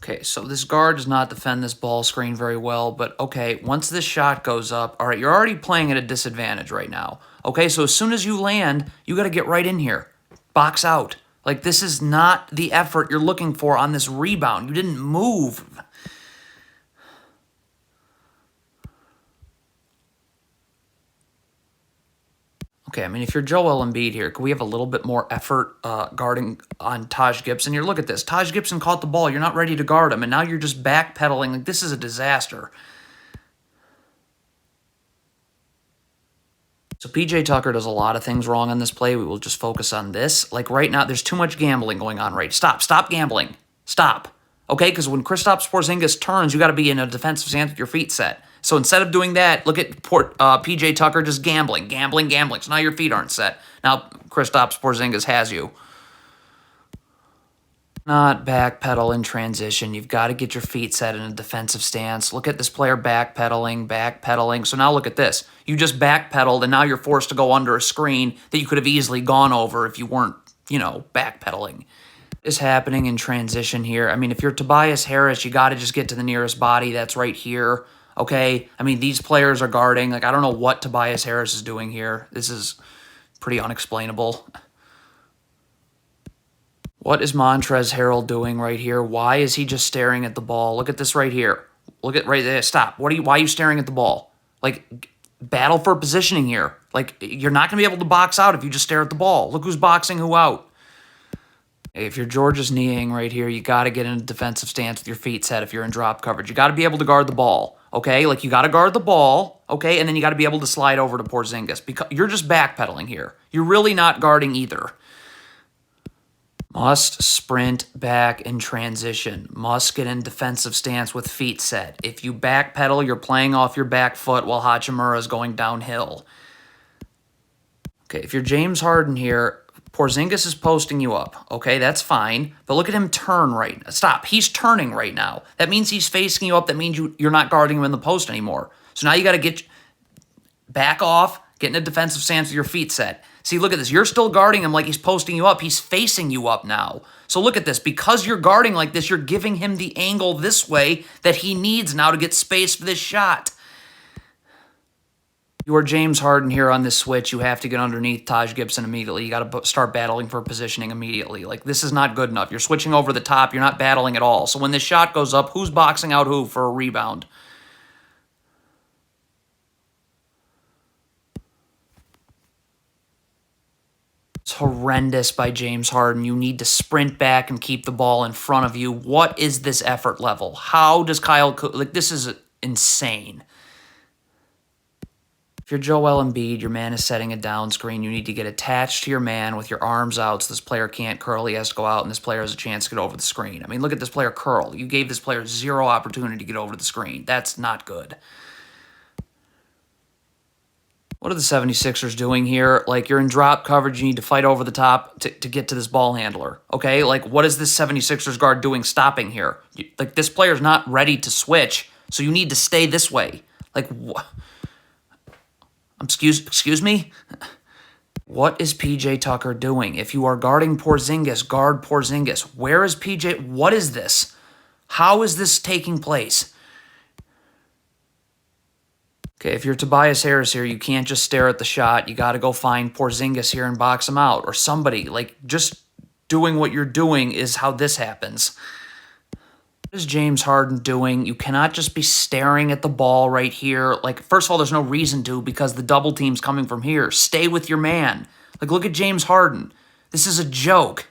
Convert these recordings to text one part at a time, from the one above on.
Okay, so this guard does not defend this ball screen very well, but okay, once this shot goes up, all right, you're already playing at a disadvantage right now. Okay, so as soon as you land, you got to get right in here. Box out. Like, this is not the effort you're looking for on this rebound. You didn't move. Okay, I mean, if you're Joel Embiid here, can we have a little bit more effort guarding on Taj Gibson? Here, look at this. Taj Gibson caught the ball. You're not ready to guard him, and now you're just backpedaling. Like, this is a disaster. So P.J. Tucker does a lot of things wrong on this play. We will just focus on this. Like, right now, there's too much gambling going on, right? Stop gambling. Stop. Okay, because when Kristaps Porzingis turns, you got to be in a defensive stance with your feet set. So instead of doing that, look at P.J. Tucker just gambling. So now your feet aren't set. Now Kristaps Porzingis has you. Not backpedal in transition. You've got to get your feet set in a defensive stance. Look at this player backpedaling. So now look at this. You just backpedaled, and now you're forced to go under a screen that you could have easily gone over if you weren't, backpedaling. Is happening in transition here. I mean, if you're Tobias Harris, you got to just get to the nearest body. That's right here. Okay? I mean, these players are guarding. Like, I don't know what Tobias Harris is doing here. This is pretty unexplainable. What is Montrezl Harrell doing right here? Why is he just staring at the ball? Look at this right here. Look at right there. Stop. Why are you staring at the ball? Like, battle for positioning here. Like, you're not going to be able to box out if you just stare at the ball. Look who's boxing who out. If you're George's kneeing right here, you got to get in a defensive stance with your feet set if you're in drop coverage. You got to be able to guard the ball, okay? Like, you got to guard the ball, okay? And then you got to be able to slide over to Porzingis because you're just backpedaling here. You're really not guarding either. Must sprint back in transition. Must get in defensive stance with feet set. If you backpedal, you're playing off your back foot while Hachimura is going downhill. Okay, if you're James Harden here, Porzingis is posting you up. Okay, that's fine. But look at him turn right now. Stop. He's turning right now. That means he's facing you up. That means you're not guarding him in the post anymore. So now you got to get back off, get in a defensive stance with your feet set. See, look at this. You're still guarding him like he's posting you up. He's facing you up now. So look at this. Because you're guarding like this, you're giving him the angle this way that he needs now to get space for this shot. You are James Harden here on this switch. You have to get underneath Taj Gibson immediately. You got to start battling for positioning immediately. Like, this is not good enough. You're switching over the top. You're not battling at all. So when this shot goes up, who's boxing out who for a rebound? It's horrendous by James Harden. You need to sprint back and keep the ball in front of you. What is this effort level? How does Kyle... Like, this is insane. If you're Joel Embiid, your man is setting a down screen. You need to get attached to your man with your arms out so this player can't curl. He has to go out, and this player has a chance to get over the screen. I mean, look at this player curl. You gave this player zero opportunity to get over the screen. That's not good. What are the 76ers doing here? Like, you're in drop coverage. You need to fight over the top to get to this ball handler. Okay? Like, what is this 76ers guard doing stopping here? Like, this player's not ready to switch, so you need to stay this way. Like, what? Excuse me? What is P.J. Tucker doing? If you are guarding Porzingis, guard Porzingis. Where is P.J.? What is this? How is this taking place? Okay, if you're Tobias Harris here, you can't just stare at the shot. You got to go find Porzingis here and box him out. Or somebody. Like, just doing what you're doing is how this happens. What is James Harden doing? You cannot just be staring at the ball right here. Like, first of all, there's no reason to because the double team's coming from here. Stay with your man. Like, look at James Harden. This is a joke.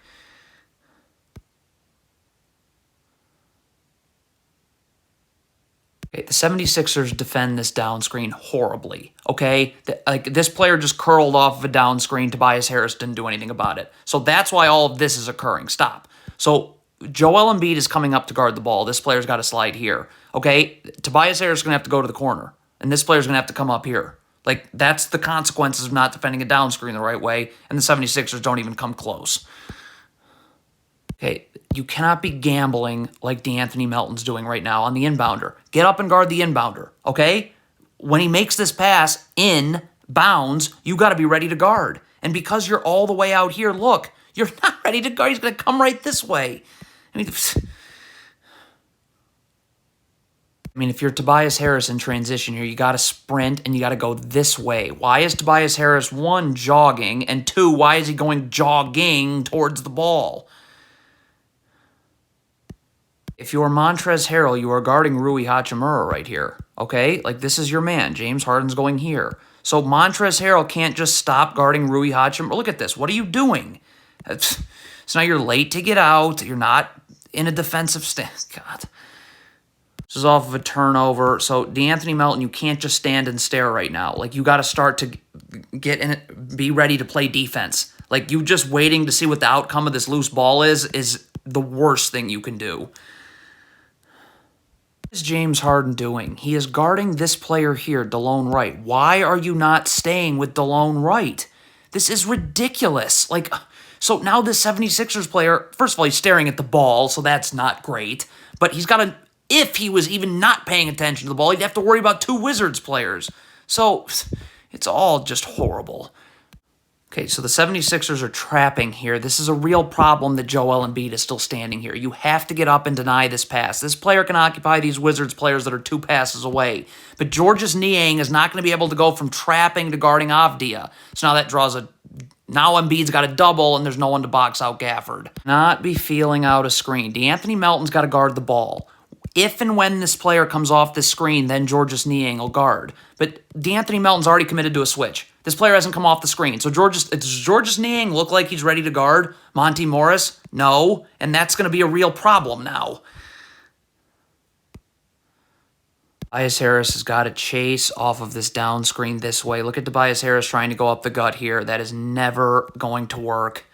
Okay, the 76ers defend this down screen horribly, okay? Like, this player just curled off of a down screen. Tobias Harris didn't do anything about it. So that's why all of this is occurring. Stop. So Joel Embiid is coming up to guard the ball. This player's got to slide here, okay? Tobias Harris is going to have to go to the corner, and this player's going to have to come up here. Like, that's the consequences of not defending a down screen the right way, and the 76ers don't even come close. Okay, you cannot be gambling like DeAnthony Melton's doing right now on the inbounder. Get up and guard the inbounder, okay? When he makes this pass in bounds, you got to be ready to guard. And because you're all the way out here, look, you're not ready to guard. He's going to come right this way. I mean, I mean, if you're Tobias Harris in transition here, you got to sprint and you got to go this way. Why is Tobias Harris, one, jogging, and two, why is he going jogging towards the ball? If you're Montrezl Harrell, you are guarding Rui Hachimura right here, okay? Like, this is your man. James Harden's going here. So Montrezl Harrell can't just stop guarding Rui Hachimura. Look at this. What are you doing? So now you're late to get out. You're not in a defensive stance. God. This is off of a turnover. So DeAnthony Melton, you can't just stand and stare right now. Like, you got to start to get in it, be ready to play defense. Like, you just waiting to see what the outcome of this loose ball is the worst thing you can do. What is James Harden doing? He is guarding this player here, DeLone Wright. Why are you not staying with DeLone Wright? This is ridiculous. Like, so now this 76ers player, first of all, he's staring at the ball, so that's not great. But he's got to, if he was even not paying attention to the ball, he'd have to worry about two Wizards players. So it's all just horrible. Okay, so the 76ers are trapping here. This is a real problem that Joel Embiid is still standing here. You have to get up and deny this pass. This player can occupy these Wizards players that are 2 passes away. But Georges Niang is not going to be able to go from trapping to guarding Avdia. So now that draws a... Now Embiid's got a double, and there's no one to box out Gafford. Not be feeling out a screen. DeAnthony Melton's got to guard the ball. If and when this player comes off the screen, then Georges Niang will guard. But DeAnthony Melton's already committed to a switch. This player hasn't come off the screen. So does Georges Niang look like he's ready to guard Monty Morris? No. And that's going to be a real problem now. Tobias Harris has got to chase off of this down screen this way. Look at Tobias Harris trying to go up the gut here. That is never going to work.